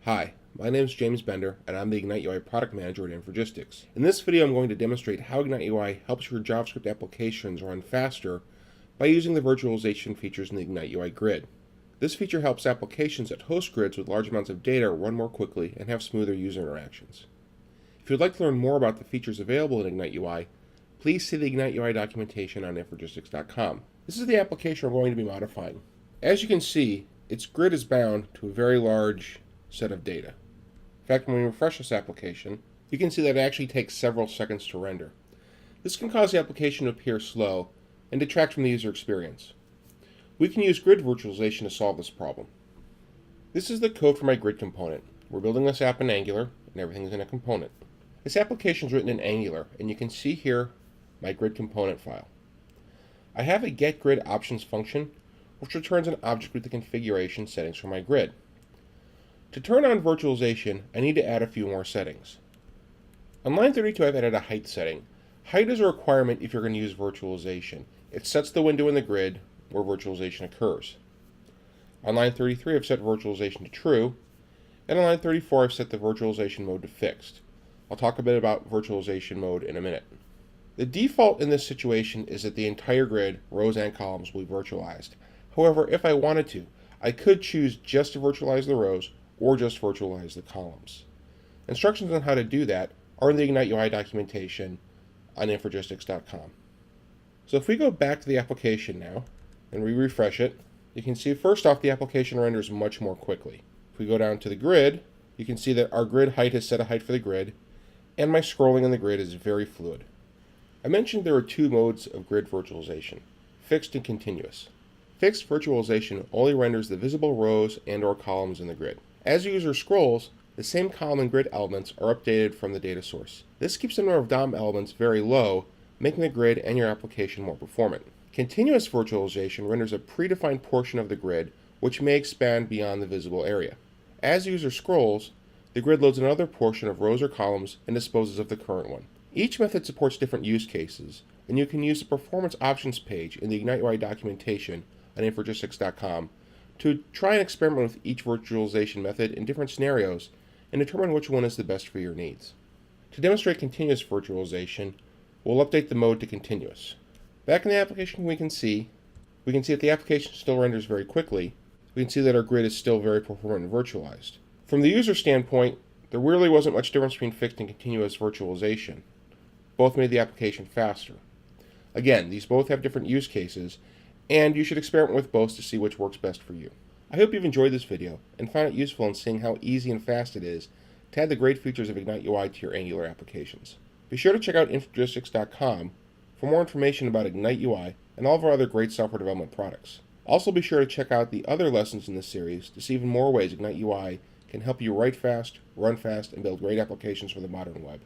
Hi, my name is James Bender, and I'm the Ignite UI Product Manager at Infragistics. In this video, I'm going to demonstrate how Ignite UI helps your JavaScript applications run faster by using the virtualization features in the Ignite UI grid. This feature helps applications that host grids with large amounts of data run more quickly and have smoother user interactions. If you'd like to learn more about the features available in Ignite UI, please see the Ignite UI documentation on Infragistics.com. This is the application we're going to be modifying. As you can see, its grid is bound to a very large set of data. In fact, when we refresh this application, you can see that it actually takes several seconds to render. This can cause the application to appear slow and detract from the user experience. We can use grid virtualization to solve this problem. This is the code for my grid component. We're building this app in Angular, and everything is in a component. This application is written in Angular, and you can see here my grid component file. I have a getGrid options function, which returns an object with the configuration settings for my grid. To turn on virtualization, I need to add a few more settings. On line 32, I've added a height setting. Height is a requirement if you're going to use virtualization. It sets the window in the grid where virtualization occurs. On line 33, I've set virtualization to true, and on line 34, I've set the virtualization mode to fixed. I'll talk a bit about virtualization mode in a minute. The default in this situation is that the entire grid, rows and columns, will be virtualized. However, if I wanted to, I could choose just to virtualize the rows or just virtualize the columns. Instructions on how to do that are in the Ignite UI documentation on Infragistics.com. So if we go back to the application now and we refresh it, you can see first off the application renders much more quickly. If we go down to the grid, you can see that our grid height has set a height for the grid, and my scrolling in the grid is very fluid. I mentioned there are two modes of grid virtualization, fixed and continuous. Fixed virtualization only renders the visible rows and/or columns in the grid. As the user scrolls, the same column and grid elements are updated from the data source. This keeps the number of DOM elements very low, making the grid and your application more performant. Continuous virtualization renders a predefined portion of the grid, which may expand beyond the visible area. As the user scrolls, the grid loads another portion of rows or columns and disposes of the current one. Each method supports different use cases, and you can use the performance options page in the Ignite UI documentation on Infragistics.com to try and experiment with each virtualization method in different scenarios and determine which one is the best for your needs. To demonstrate continuous virtualization, we'll update the mode to continuous. Back in the application we can see that the application still renders very quickly. We can see that our grid is still very performant and virtualized. From the user standpoint, there really wasn't much difference between fixed and continuous virtualization. Both made the application faster. Again, these both have different use cases, and you should experiment with both to see which works best for you. I hope you've enjoyed this video and found it useful in seeing how easy and fast it is to add the great features of Ignite UI to your Angular applications. Be sure to check out Infragistics.com for more information about Ignite UI and all of our other great software development products. Also be sure to check out the other lessons in this series to see even more ways Ignite UI can help you write fast, run fast, and build great applications for the modern web.